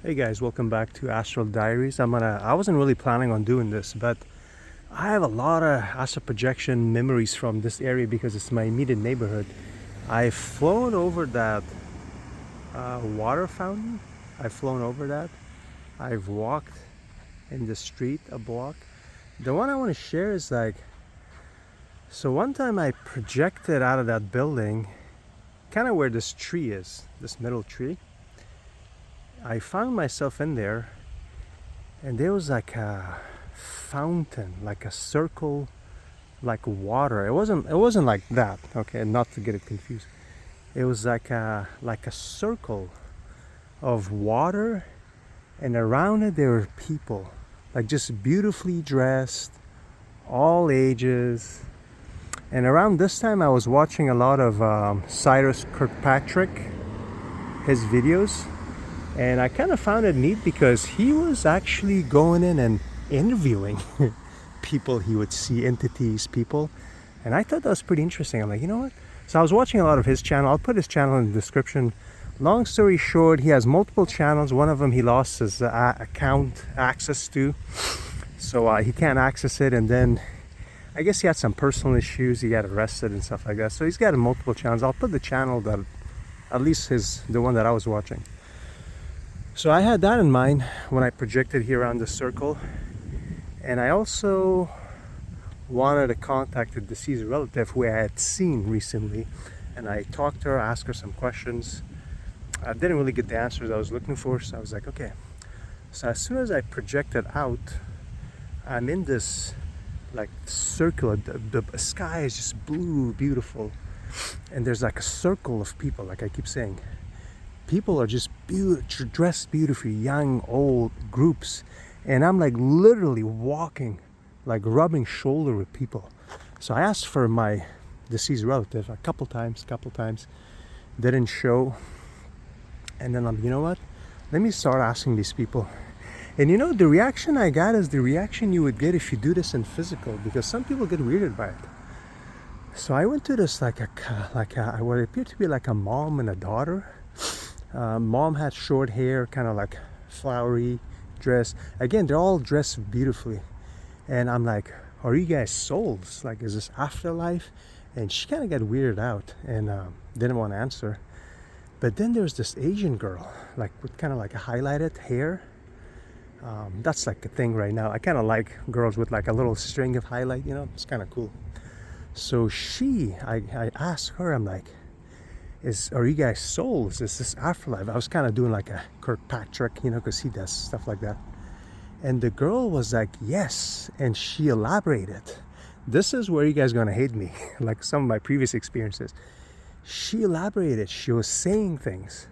Hey guys, welcome back to Astral Diaries. I wasn't really planning on doing this, but I have a lot of astral projection memories from this area because it's my immediate neighborhood. I've flown over that water fountain. I've flown over that. I've walked in the street a block. The one I want to share is so one time I projected out of that building, kind of where this tree is, this middle tree. I found myself in there, and there was like a fountain, like a circle, like water. It wasn't like that, okay, not to get it confused. It was like a circle of water, and around it there were people, like just beautifully dressed, all ages. And around this time I was watching a lot of Cyrus Kirkpatrick, his videos. And I kind of found it neat because he was actually going in and interviewing people. He would see entities, people. And I thought that was pretty interesting. I'm like, you know what? So I was watching a lot of his channel. I'll put his channel in the description. Long story short, he has multiple channels. One of them he lost his account access to. So he can't access it. And then I guess he had some personal issues. He got arrested and stuff like that. So he's got multiple channels. I'll put the channel that, at least the one that I was watching. So I had that in mind when I projected here around the circle, and I also wanted to contact a deceased relative who I had seen recently, and I talked to her, asked her some questions. I didn't really get the answers I was looking for, so I was like, okay. So as soon as I projected out, I'm in this like circle. The sky is just blue, beautiful, and there's like a circle of people, like I keep saying. People are just dressed beautifully, young, old groups, and I'm like literally walking, like rubbing shoulder with people. So I asked for my deceased relative a couple times, didn't show. And then I'm, you know what? Let me start asking these people. And you know, the reaction I got is the reaction you would get if you do this in physical, because some people get weirded by it. So I went to this what appeared to be like a mom and a daughter. Mom had short hair, kind of like flowery dress. Again, they're all dressed beautifully. And I'm like, are you guys souls? Like, is this afterlife? And she kind of got weirded out and didn't want to answer. But then there's this Asian girl, like with kind of like a highlighted hair. That's like a thing right now. I kind of like girls with like a little string of highlight, you know, it's kind of cool. So I asked her, I'm like, are you guys souls? Is this afterlife? I was kind of doing like a Kirkpatrick, you know, because he does stuff like that. And the girl was like, yes. And she elaborated. This is where you guys are going to hate me, like some of my previous experiences. She elaborated. She was saying things,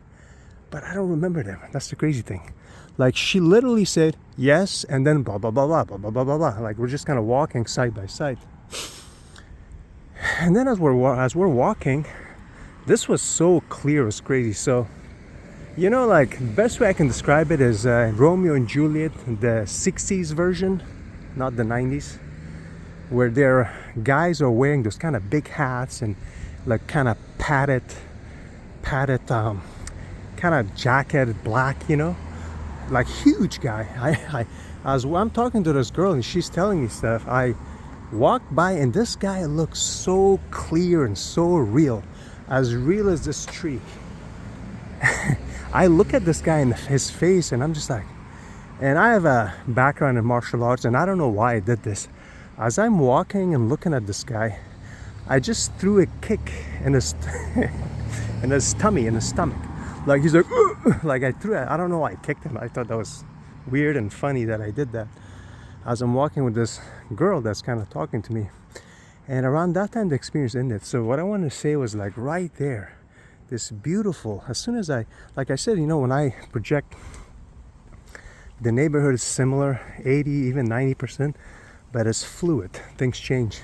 but I don't remember them. That's the crazy thing. Like she literally said, yes, and then blah, blah, blah, blah, blah, blah, blah, blah, blah. Like we're just kind of walking side by side. And then as we're walking, this was so clear, it was crazy. So, you know, like the best way I can describe it is Romeo and Juliet, the 60s version, not the 90s, where their guys are wearing those kind of big hats and like kind of padded, kind of jacketed black, you know, like huge guy. I'm talking to this girl and she's telling me stuff. I walked by and this guy looks so clear and so real as this tree. I look at this guy in his face and I'm just like, and I have a background in martial arts and I don't know why I did this. As I'm walking and looking at this guy, I just threw a kick in his in his tummy, in his stomach. Like he's like, ugh! Like I threw it. I don't know why I kicked him. I thought that was weird and funny that I did that. As I'm walking with this girl that's kind of talking to me. And around that time the experience ended. So what I wanted to say was like right there, this beautiful, as soon as like I said, you know, when I project, the neighborhood is similar, 80, even 90%, but it's fluid, things change.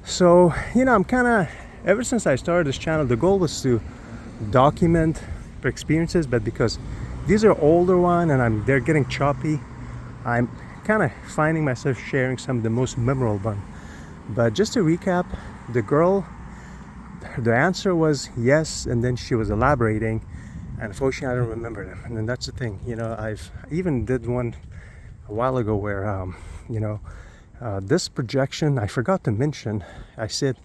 So, you know, I'm kind of, ever since I started this channel, the goal was to document experiences, but because these are older ones and they're getting choppy, I'm kind of finding myself sharing some of the most memorable ones. But just to recap, the girl, the answer was yes, and then she was elaborating, And unfortunately, I don't remember them. And then that's the thing, you know, I've even did one a while ago where, you know, this projection, I forgot to mention, I said,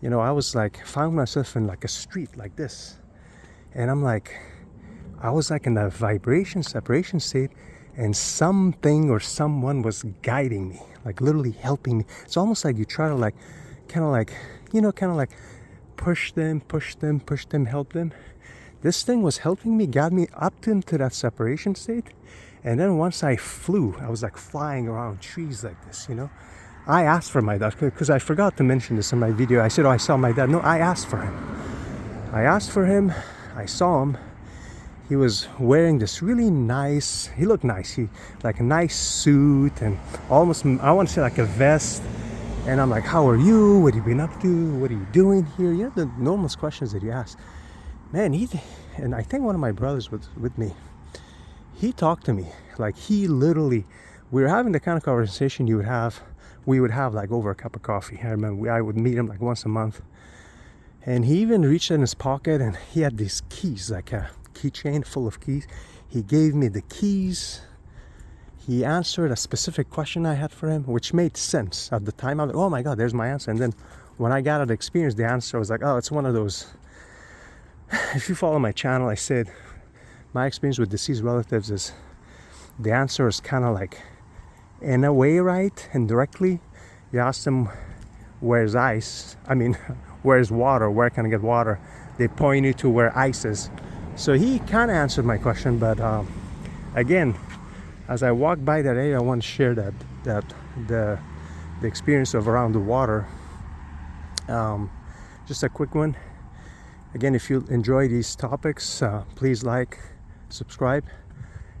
you know, I was like, found myself in like a street like this. And I'm like, I was like in a vibration separation state, and something or someone was guiding me, like literally helping me. It's almost like you try to like, kind of like, you know, kind of like push them, help them. This thing was helping me, got me up into that separation state. And then once I flew, I was like flying around trees like this, you know. I asked for my dad, because I forgot to mention this in my video. I said, oh, I saw my dad. No, I asked for him. I saw him. He was wearing this really nice, he looked nice. He like a nice suit and almost, I want to say like a vest. And I'm like, how are you? What have you been up to? What are you doing here? You know, the normal questions that you ask. Man, and I think one of my brothers was with me. He talked to me like he literally, we were having the kind of conversation we would have like over a cup of coffee. I remember I would meet him like once a month. And he even reached in his pocket and he had these keys, like a keychain full of keys. He gave me the keys. He answered a specific question I had for him, which made sense at the time. I'm like, oh my God, there's my answer. And then when I got out the experience, the answer was like, oh, it's one of those. If you follow my channel, I said my experience with deceased relatives is the answer is kind of like, in a way, right? Indirectly, you ask them, where's ice? I mean, where's water? Where can I get water? They point you to where ice is. So he kind of answered my question, but again, as I walked by that area, I want to share that the experience of around the water. Just a quick one. Again, if you enjoy these topics, please like, subscribe,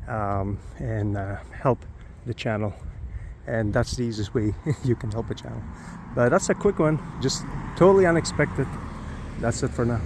and help the channel. And that's the easiest way you can help the channel. But that's a quick one, just totally unexpected. That's it for now.